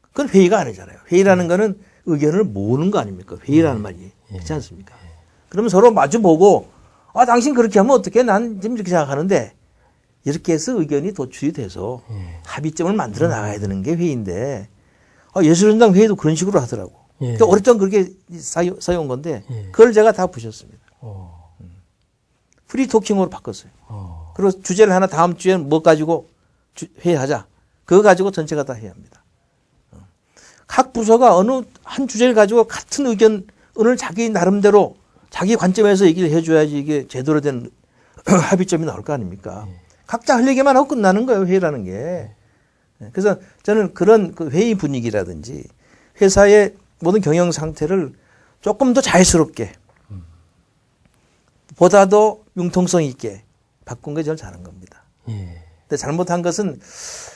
S2: 그건 회의가 아니잖아요. 회의라는 거는 의견을 모으는 거 아닙니까? 회의라는 말이. 그렇지 않습니까? 그러면 서로 마주 보고, 아, 당신 그렇게 하면 어떡해? 난 지금 이렇게 생각하는데, 이렇게 해서 의견이 도출이 돼서 합의점을 만들어 나가야 되는 게 회의인데, 예술전당 회의도 그런 식으로 하더라고.
S1: 예.
S2: 그러니까 오랫동안 그렇게 사용 건데,
S1: 예.
S2: 그걸 제가 다 부셨습니다.
S1: 어.
S2: 프리 토킹으로 바꿨어요.
S1: 어.
S2: 그리고 주제를 하나 다음 주에는 뭐 가지고 회의하자. 그거 가지고 전체가 다 해야 합니다. 각 부서가 어느 한 주제를 가지고 같은 의견을 자기 나름대로 자기 관점에서 얘기를 해줘야지 이게 제대로 된 합의점이 나올 거 아닙니까? 각자 할 얘기만 하고 끝나는 거예요, 회의라는 게. 그래서 저는 그런 그 회의 분위기라든지 회사의 모든 경영 상태를 조금 더 자유스럽게 보다 더 융통성 있게 바꾼 게 제일 잘한 겁니다.
S1: 예.
S2: 근데 잘못한 것은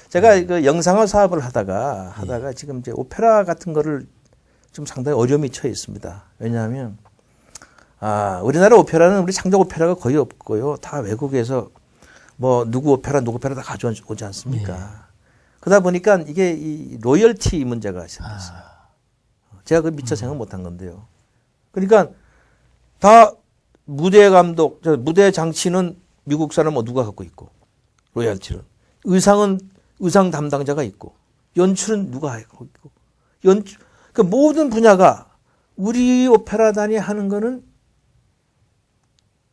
S2: 제가 그 영상화 사업을 하다가 지금 이제 오페라 같은 거를 좀 상당히 어려움이 처해 있습니다. 왜냐하면 우리나라 오페라는 우리 창작 오페라가 거의 없고요. 다 외국에서 뭐 누구 오페라 다 가져오지 않습니까? 그러다 보니까 이게 이 로열티 문제가 생겼어요. 제가 그 미처 생각 못한 건데요. 그러니까 다 무대 감독, 무대 장치는 미국 사람 누가 갖고 있고, 로열티를. 의상은 의상 담당자가 있고, 연출은 누가 하고 있고, 그 모든 분야가 우리 오페라단이 하는 거는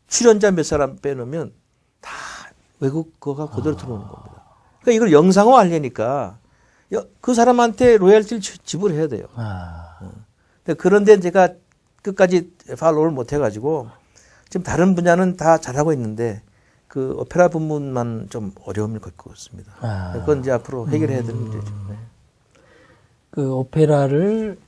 S2: 출연자 몇 사람 빼놓으면 다 외국 거가 그대로 들어오는 겁니다. 그러니까 이걸 영상화 하려니까 그 사람한테 로열티를 지불해야 돼요. 그런데 제가 끝까지 팔로우를 못 해가지고 지금 다른 분야는 다 잘하고 있는데 그 오페라 부문만 좀 어려움을 겪고 있습니다. 그건 이제 앞으로 해결해야 되는 문제죠. 네.
S1: 그 오페라를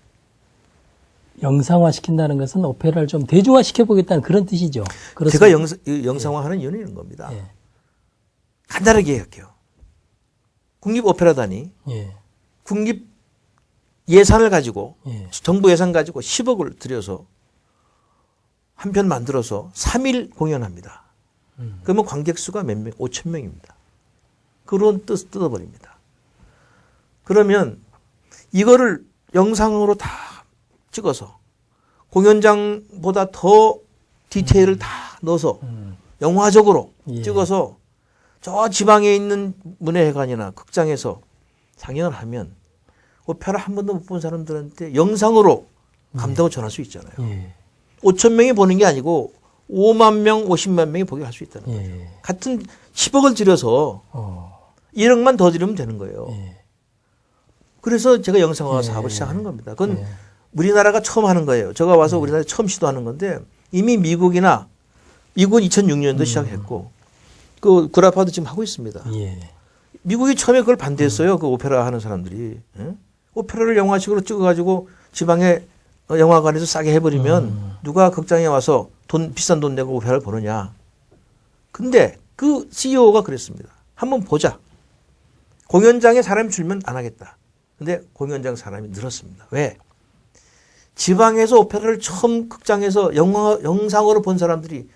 S1: 영상화 시킨다는 것은 오페라를 좀 대중화 시켜보겠다는 그런 뜻이죠. 그렇습니까?
S2: 제가 영상화하는 이유는 이런 겁니다.
S1: 예.
S2: 간단하게 얘기할게요. 국립오페라단이
S1: 예.
S2: 국립 예산을 가지고
S1: 예.
S2: 정부 예산 가지고 10억을 들여서 한 편 만들어서 3일 공연합니다. 그러면 관객 수가 몇 명? 5천 명입니다. 그런 뜻 뜯어버립니다. 그러면 이거를 영상으로 다 찍어서 공연장보다 더 디테일을 다 넣어서 영화적으로
S1: 예.
S2: 찍어서 저 지방에 있는 문화회관이나 극장에서 상영을 하면 오페라 한 번도 못 본 사람들한테 영상으로 감동을 전할 수 있잖아요.
S1: 예.
S2: 5천 명이 보는 게 아니고 5만 명, 50만 명이 보게 할 수 있다는 거죠.
S1: 예.
S2: 같은 10억을 들여서 1억만 더 들이면 되는 거예요.
S1: 예.
S2: 그래서 제가 영상화
S1: 예.
S2: 사업을 시작하는 겁니다. 그건
S1: 예.
S2: 우리나라가 처음 하는 거예요. 제가 와서 우리나라에 처음 시도하는 건데 이미 미국은 2006년도 시작했고 그 구라파도 지금 하고 있습니다.
S1: 예.
S2: 미국이 처음에 그걸 반대했어요. 그 오페라 하는 사람들이. 예? 오페라를 영화식으로 찍어가지고 지방에 영화관에서 싸게 해버리면 누가 극장에 와서 비싼 돈 내고 오페라를 보느냐. 근데 그 CEO가 그랬습니다. 한번 보자. 공연장에 사람이 줄면 안 하겠다. 근데 공연장 사람이 늘었습니다. 왜? 지방에서 오페라를 처음 극장에서 영상으로 본 사람들이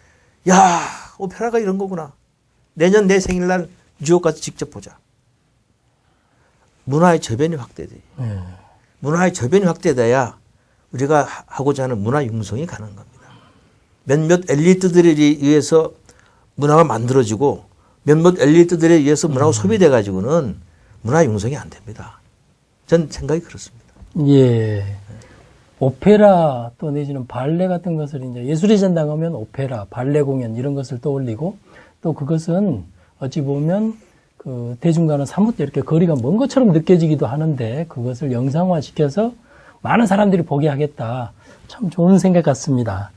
S2: 야, 오페라가 이런 거구나. 내년 내 생일날 뉴욕 가서 직접 보자. 문화의 저변이 확대돼. 문화의 저변이 확대돼야 우리가 하고자 하는 문화 융성이 가능한 겁니다. 몇몇 엘리트들에 의해서 문화가 만들어지고 몇몇 엘리트들에 의해서 문화가 소비돼 가지고는 문화 융성이 안 됩니다. 전 생각이 그렇습니다.
S1: 예. 오페라 또 내지는 발레 같은 것을 이제 예술의 전당 하면 오페라, 발레 공연 이런 것을 떠올리고 또 그것은 어찌 보면 그 대중과는 사뭇 이렇게 거리가 먼 것처럼 느껴지기도 하는데 그것을 영상화 시켜서 많은 사람들이 보게 하겠다. 참 좋은 생각 같습니다.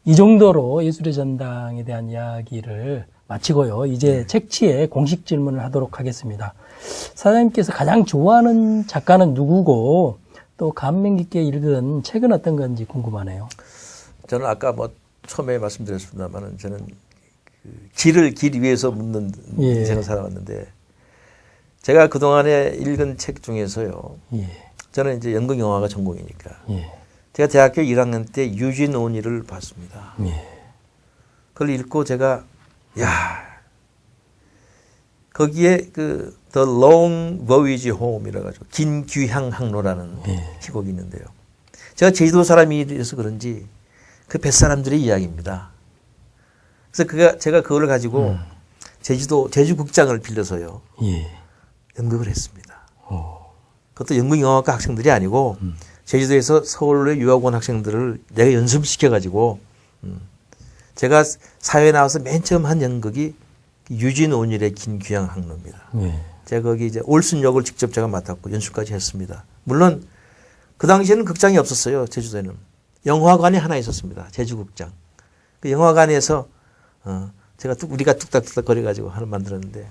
S1: 이 정도로 예술의 전당에 대한 이야기를 마치고요. 이제 책치에 공식 질문을 하도록 하겠습니다. 사장님께서 가장 좋아하는 작가는 누구고 또 감명 깊게 읽은 책은 어떤 건지 궁금하네요.
S2: 저는 아까 처음에 말씀드렸습니다만은 저는 길 위에서 묻는 인생을 살아왔는데 제가 그동안에 읽은 책 중에서요. 저는 이제 연극 영화가 전공이니까 제가 대학교 1학년 때 유진 오니를 봤습니다. 그걸 읽고 제가 거기에 그 The Long Voyage Home이라 가지고 긴 귀향 항로라는 희곡이 있는데요. 제가 제주도 사람이라서 그런지 그 뱃사람들의 이야기입니다. 그래서 제가 그걸 가지고 제주 극장을 빌려서요. 연극을 했습니다. 그것도 연극영화과 학생들이 아니고 제주도에서 서울로 유학 온 학생들을 내가 연습시켜 가지고 제가 사회에 나와서 맨 처음 한 연극이 유진 온일의 긴 귀향 항로입니다. 제가 거기 이제 올순 역을 직접 제가 맡았고 연출까지 했습니다. 물론 그 당시에는 극장이 없었어요. 제주도에는 영화관이 하나 있었습니다. 제주극장. 그 영화관에서 우리가 뚝딱뚝딱 거려가지고 하나 만들었는데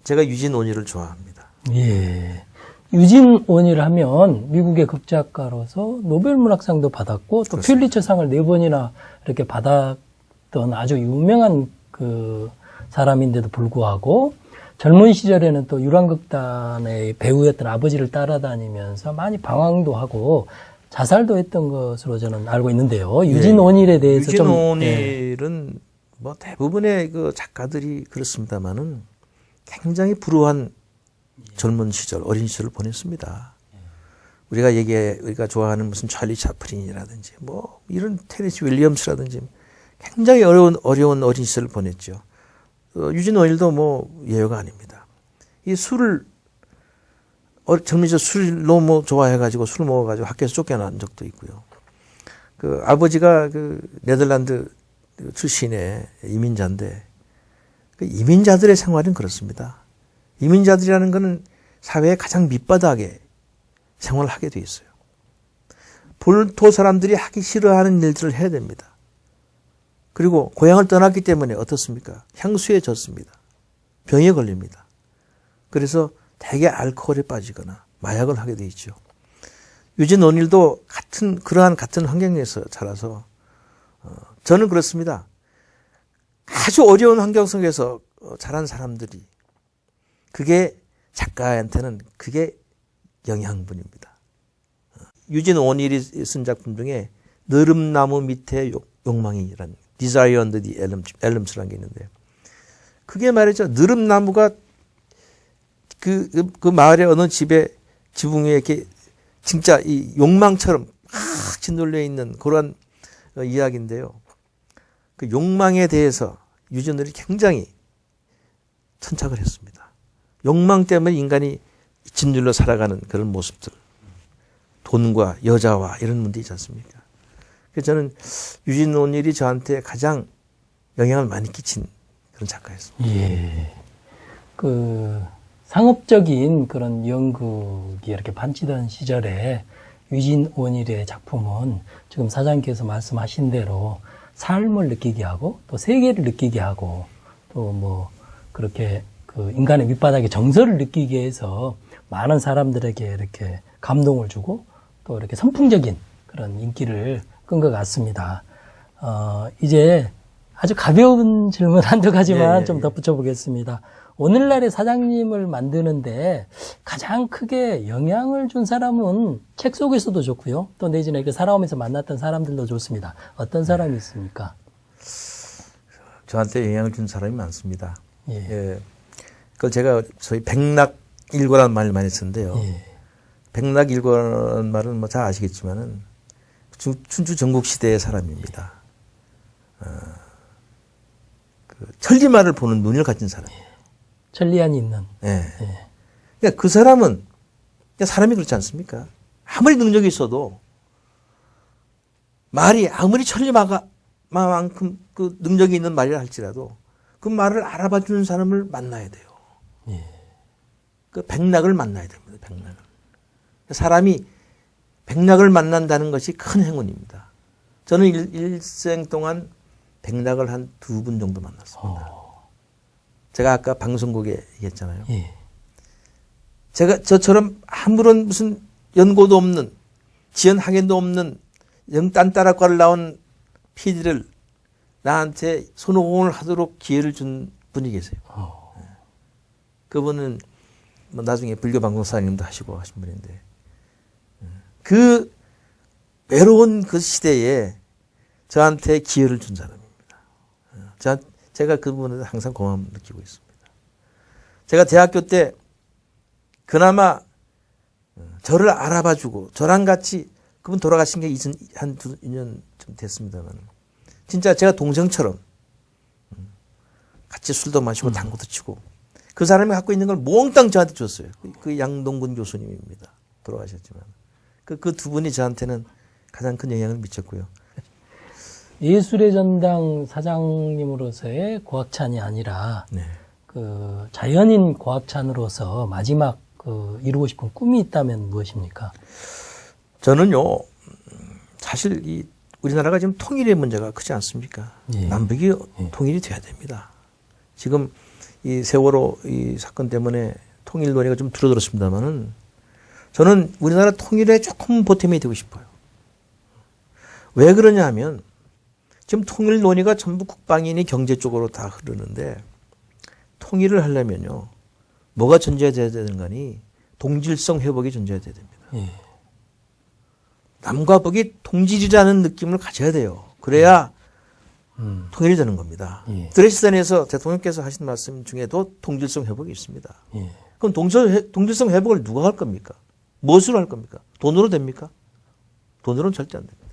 S2: 제가 유진 온일을 좋아합니다.
S1: 예. 유진 온일 하면 미국의 극작가로서 노벨문학상도 받았고 또
S2: 그렇습니다.
S1: 퓰리처상을 4번이나 이렇게 받았던 아주 유명한 그 사람인데도 불구하고 젊은 시절에는 또 유랑극단의 배우였던 아버지를 따라다니면서 많이 방황도 하고 자살도 했던 것으로 저는 알고 있는데요. 유진 온일에 대해서
S2: 유진 온일은 대부분의 그 작가들이 그렇습니다만은 굉장히 불우한 젊은 시절, 어린 시절을 보냈습니다. 우리가 좋아하는 무슨 찰리 차플린이라든지 이런 테니스 윌리엄스라든지 굉장히 어려운 어린 시절을 보냈죠. 유진 온일도 예외가 아닙니다. 이 젊은 시절 술을 너무 좋아해가지고 술 먹어가지고 학교에서 쫓겨난 적도 있고요. 그 아버지가 그 네덜란드 출신의 이민자인데 그 이민자들의 생활은 그렇습니다. 이민자들이라는 것은 사회의 가장 밑바닥에 생활을 하게 돼 있어요. 본토 사람들이 하기 싫어하는 일들을 해야 됩니다. 그리고 고향을 떠났기 때문에 어떻습니까? 향수에 젖습니다. 병에 걸립니다. 그래서 대개 알코올에 빠지거나 마약을 하게 돼 있죠. 유진 온일도 그러한 같은 환경에서 자라서 저는 그렇습니다. 아주 어려운 환경 속에서 자란 사람들이 그게 작가한테는 그게 영양분입니다. 유진 원일이 쓴 작품 중에 느릅나무 밑에 욕망이라는 Desire Under the Elms라는 게 있는데 그게 말이죠. 느릅나무가 그 마을의 어느 집에 지붕 위에 이렇게 진짜 이 욕망처럼 막 짓눌려 있는 그런 이야기인데요. 그 욕망에 대해서 유진원이 굉장히 천착을 했습니다. 욕망 때문에 인간이 짓눌려 살아가는 그런 모습들. 돈과 여자와 이런 문제 있지 않습니까? 그래서 저는 유진원일이 저한테 가장 영향을 많이 끼친 그런 작가였습니다.
S1: 예. 상업적인 그런 연극이 이렇게 반치던 시절에 유진원일의 작품은 지금 사장님께서 말씀하신 대로 삶을 느끼게 하고 또 세계를 느끼게 하고 또 뭐 그렇게 그 인간의 밑바닥의 정서를 느끼게 해서 많은 사람들에게 이렇게 감동을 주고 또 이렇게 선풍적인 그런 인기를 끈 것 같습니다. 이제 아주 가벼운 질문 한두 가지만 좀 덧붙여 보겠습니다. 오늘날의 사장님을 만드는데 가장 크게 영향을 준 사람은 책 속에서도 좋고요. 또 내지는 이렇게 살아오면서 만났던 사람들도 좋습니다. 어떤 사람이 있습니까?
S2: 저한테 영향을 준 사람이 많습니다.
S1: 예.
S2: 예. 그걸 제가 저희 백락일고라는 말을 많이 쓰는데요.
S1: 예.
S2: 백락일고라는 말은 뭐 잘 아시겠지만은 춘추 전국시대의 사람입니다. 그 천리만을 보는 눈을 가진 사람.
S1: 천리안이 있는.
S2: 예.
S1: 예.
S2: 그러니까 그 사람은 그러니까 사람이 그렇지 않습니까? 아무리 능력이 있어도 말이 아무리 천리만큼 그 능력이 있는 말이라 할지라도 그 말을 알아봐 주는 사람을 만나야 돼요.
S1: 예.
S2: 그 백락을 만나야 됩니다. 백락을. 사람이 백락을 만난다는 것이 큰 행운입니다. 저는 일생 동안 백락을 한 2분 정도 만났습니다. 제가 아까 방송국에 얘기했잖아요.
S1: 예.
S2: 제가 저처럼 아무런 무슨 연고도 없는 지연 학연도 없는 영딴따라과를 나온 PD를 나한테 손오공을 하도록 기회를 준 분이 계세요. 그분은 뭐 나중에 불교 방송사님도 하시고 하신 분인데 그 외로운 그 시대에 저한테 기회를 준 사람입니다. 제가 그분한테 항상 고마움을 느끼고 있습니다. 제가 대학교 때 그나마 저를 알아봐주고 저랑 같이 그분 돌아가신 게 한 2년 좀 됐습니다만 진짜 제가 동생처럼 같이 술도 마시고 당구도 치고 그 사람이 갖고 있는 걸 몽땅 저한테 줬어요. 그 양동근 교수님입니다. 돌아가셨지만 그 두 분이 저한테는 가장 큰 영향을 미쳤고요.
S1: 예술의 전당 사장님으로서의 고학찬이 아니라
S2: 네.
S1: 그 자연인 고학찬으로서 마지막 그 이루고 싶은 꿈이 있다면 무엇입니까?
S2: 저는요 사실 이 우리나라가 지금 통일의 문제가 크지 않습니까?
S1: 예.
S2: 남북이 통일이 돼야 됩니다. 지금 이 세월호 이 사건 때문에 통일 논의가 좀 줄어들었습니다만은 저는 우리나라 통일에 조금 보탬이 되고 싶어요. 왜 그러냐 하면 지금 통일 논의가 전부 국방이니 경제 쪽으로 다 흐르는데 통일을 하려면요. 뭐가 전제돼야 되는 거니 동질성 회복이 전제돼야 됩니다.
S1: 예.
S2: 남과 북이 동질이라는 느낌을 가져야 돼요. 그래야 통일이 되는 겁니다.
S1: 예.
S2: 드레스덴에서 대통령께서 하신 말씀 중에도 동질성 회복이 있습니다.
S1: 예.
S2: 그럼 동질성 회복을 누가 할 겁니까? 무엇으로 할 겁니까? 돈으로 됩니까? 돈으로는 절대 안 됩니다.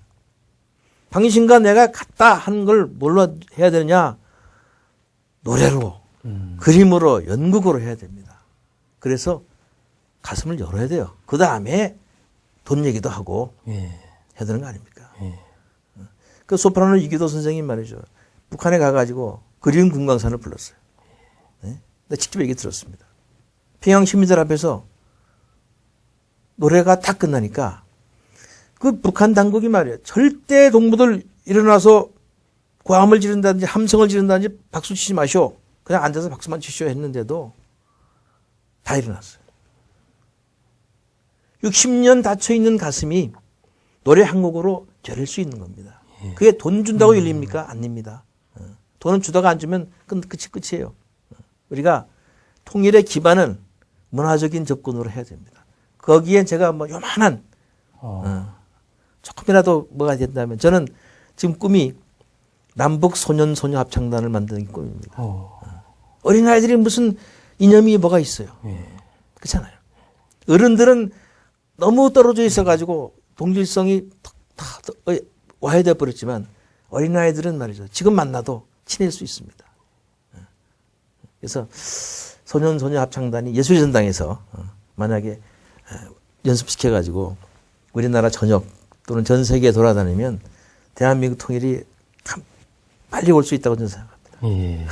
S2: 당신과 내가 같다 하는 걸 뭘로 해야 되느냐? 노래로, 그림으로, 연극으로 해야 됩니다. 그래서 가슴을 열어야 돼요. 그 다음에 돈 얘기도 하고
S1: 예.
S2: 해야 되는 거 아닙니까?
S1: 예.
S2: 그 소프라노 이기도 선생님 말이죠. 북한에 가가지고 그리운 금강산을 불렀어요. 네? 근데 직접 얘기 들었습니다. 평양 시민들 앞에서 노래가 딱 끝나니까 그 북한 당국이 말이에요. 절대 동무들 일어나서 고함을 지른다든지 함성을 지른다든지 박수 치지 마시오. 그냥 앉아서 박수만 치시오 했는데도 다 일어났어요. 60년 닫혀있는 가슴이 노래 한 곡으로 열릴 수 있는 겁니다. 그게 돈 준다고 열립니까? 아닙니다. 돈은 주다가 안 주면 끝이에요. 우리가 통일의 기반은 문화적인 접근으로 해야 됩니다. 거기에 제가 뭐 요만한 조금이라도 뭐가 된다면 저는 지금 꿈이 남북 소년 소녀 합창단을 만드는 게 꿈입니다. 어린아이들이 무슨 이념이 뭐가 있어요. 그렇잖아요. 어른들은 너무 떨어져 있어가지고 동질성이 다 와해되어 버렸지만 어린아이들은 말이죠. 지금 만나도 친해질 수 있습니다. 그래서 소년 소녀 합창단이 예술전당에서 만약에 연습시켜가지고 우리나라 전역 또는 전 세계에 돌아다니면 대한민국 통일이 참 빨리 올 수 있다고 저는 생각합니다.
S1: 예.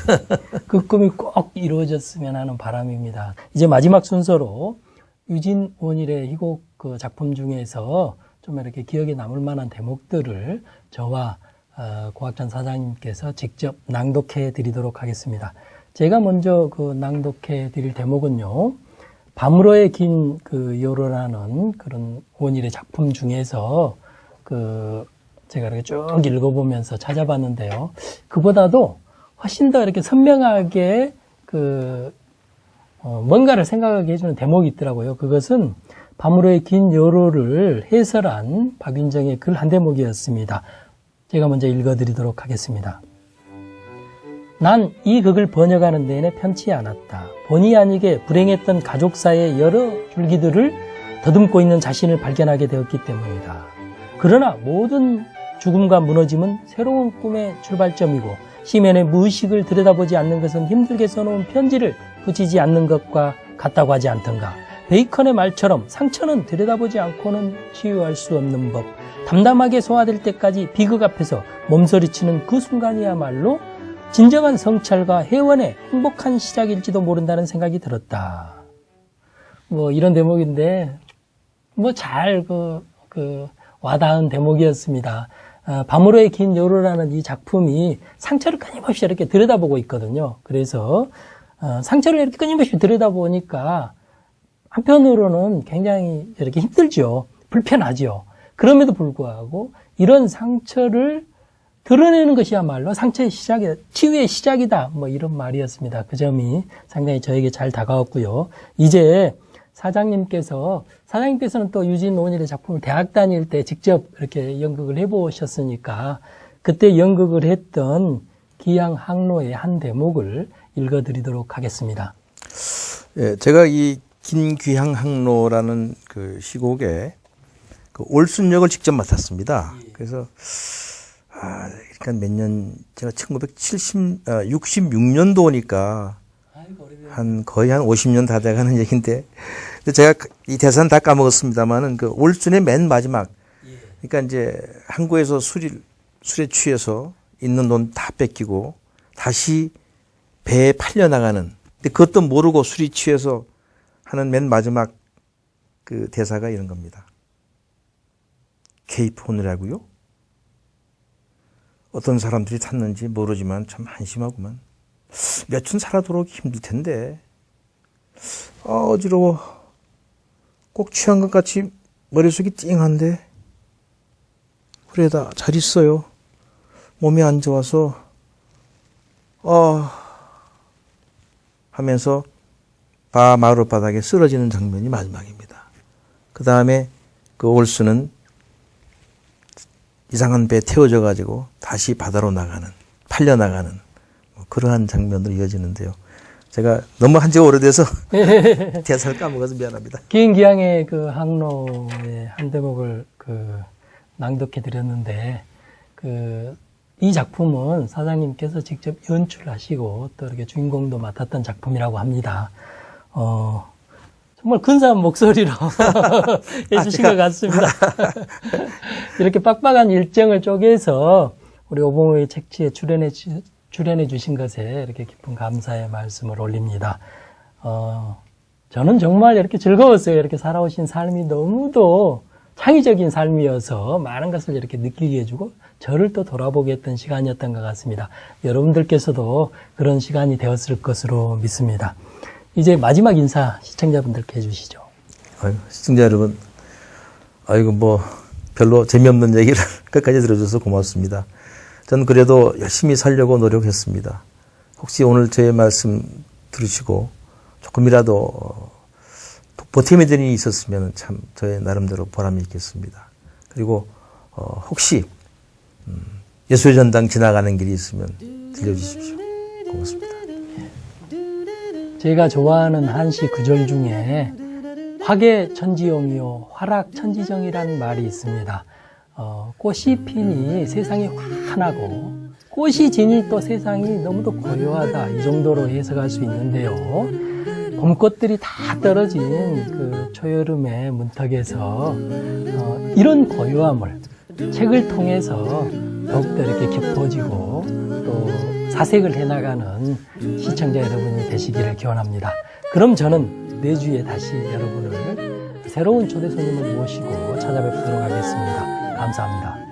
S1: 그 꿈이 꼭 이루어졌으면 하는 바람입니다. 이제 마지막 순서로 유진 원일의 희곡 그 작품 중에서 좀 이렇게 기억에 남을 만한 대목들을 저와 고학찬 사장님께서 직접 낭독해 드리도록 하겠습니다. 제가 먼저 그 낭독해 드릴 대목은요. 밤으로의 긴 그 요로라는 그런 원일의 작품 중에서 그 제가 이렇게 쭉 읽어보면서 찾아봤는데요. 그보다도 훨씬 더 이렇게 선명하게 뭔가를 생각하게 해주는 대목이 있더라고요. 그것은 밤으로의 긴 요로를 해설한 박윤정의 글 한 대목이었습니다. 제가 먼저 읽어드리도록 하겠습니다. 난 이 극을 번역하는 데에는 편치 않았다. 본의 아니게 불행했던 가족사의 여러 줄기들을 더듬고 있는 자신을 발견하게 되었기 때문이다. 그러나 모든 죽음과 무너짐은 새로운 꿈의 출발점이고 시면의 무의식을 들여다보지 않는 것은 힘들게 써놓은 편지를 붙이지 않는 것과 같다고 하지 않던가. 베이컨의 말처럼 상처는 들여다보지 않고는 치유할 수 없는 법. 담담하게 소화될 때까지 비극 앞에서 몸서리치는 그 순간이야말로 진정한 성찰과 회원의 행복한 시작일지도 모른다는 생각이 들었다. 뭐 이런 대목인데 잘 와닿은 대목이었습니다. 밤으로의 긴 요로라는 이 작품이 상처를 끊임없이 이렇게 들여다보고 있거든요. 그래서 상처를 이렇게 끊임없이 들여다보니까 한편으로는 굉장히 이렇게 힘들죠. 불편하죠. 그럼에도 불구하고 이런 상처를 드러내는 것이야말로 상처의 시작이다. 치유의 시작이다. 뭐 이런 말이었습니다. 그 점이 상당히 저에게 잘 다가왔고요. 이제 사장님께서는 또 유진 원일의 작품을 대학 다닐 때 직접 이렇게 연극을 해보셨으니까 그때 연극을 했던 기양 항로의 한 대목을 읽어드리도록 하겠습니다.
S2: 예, 제가 이 긴귀향 항로라는 그 시곡에 그 올순역을 직접 맡았습니다. 그래서 그러니까 몇 년 제가 1966년도니까 거의 한 50년 다 돼가는 얘기인데, 근데 제가 이 대사는 다 까먹었습니다만은 그 올순의 맨 마지막, 그러니까 이제 항구에서 술에 취해서 있는 돈 다 뺏기고 다시 배에 팔려 나가는, 근데 그것도 모르고 술이 취해서 하는 맨 마지막 그 대사가 이런 겁니다. 케이프혼이라고요? 어떤 사람들이 탔는지 모르지만 참 한심하구만. 몇천 살아 돌아오기 힘들 텐데. 어지러워. 꼭 취한 것 같이 머릿속이 띵한데. 그래다 잘 있어요. 몸이 안 좋아서 하면서 마룻바닥에 쓰러지는 장면이 마지막입니다. 그 다음에 그 올수는 이상한 배에 태워져 가지고 다시 바다로 나가는, 팔려 나가는 그러한 장면으로 이어지는데요. 제가 너무 한 지가 오래돼서 대사를 까먹어서 미안합니다.
S1: 기행기양의 그 항로의 한 대목을 낭독해 드렸는데 이 작품은 사장님께서 직접 연출하시고 또 이렇게 주인공도 맡았던 작품이라고 합니다. 정말 근사한 목소리로 해주신 것 같습니다. 이렇게 빡빡한 일정을 쪼개서 우리 오봉의 책지에 출연해 주신 것에 이렇게 깊은 감사의 말씀을 올립니다. 저는 정말 이렇게 즐거웠어요. 이렇게 살아오신 삶이 너무도 창의적인 삶이어서 많은 것을 이렇게 느끼게 해주고 저를 또 돌아보게 했던 시간이었던 것 같습니다. 여러분들께서도 그런 시간이 되었을 것으로 믿습니다. 이제 마지막 인사 시청자분들께 해주시죠.
S2: 시청자 여러분, 별로 재미없는 얘기를 끝까지 들어줘서 고맙습니다. 전 그래도 열심히 살려고 노력했습니다. 혹시 오늘 제 말씀 들으시고 조금이라도 보탬이 되는 일이 있었으면 참 저의 나름대로 보람이 있겠습니다. 그리고 혹시 예수의 전당 지나가는 길이 있으면 들려주십시오. 고맙습니다.
S1: 제가 좋아하는 한시 구절 중에 화개천지용이요 화락천지정이라는 말이 있습니다. 꽃이 피니 세상이 환하고 꽃이 지니 또 세상이 너무도 고요하다, 이 정도로 해석할 수 있는데요. 봄꽃들이 다 떨어진 그 초여름의 문턱에서 이런 고요함을 책을 통해서 더욱더 이렇게 깊어지고 또 사색을 해나가는 시청자 여러분이 되시기를 기원합니다. 그럼 저는 내주에 다시 여러분을 새로운 초대 손님을 모시고 찾아뵙도록 하겠습니다. 감사합니다.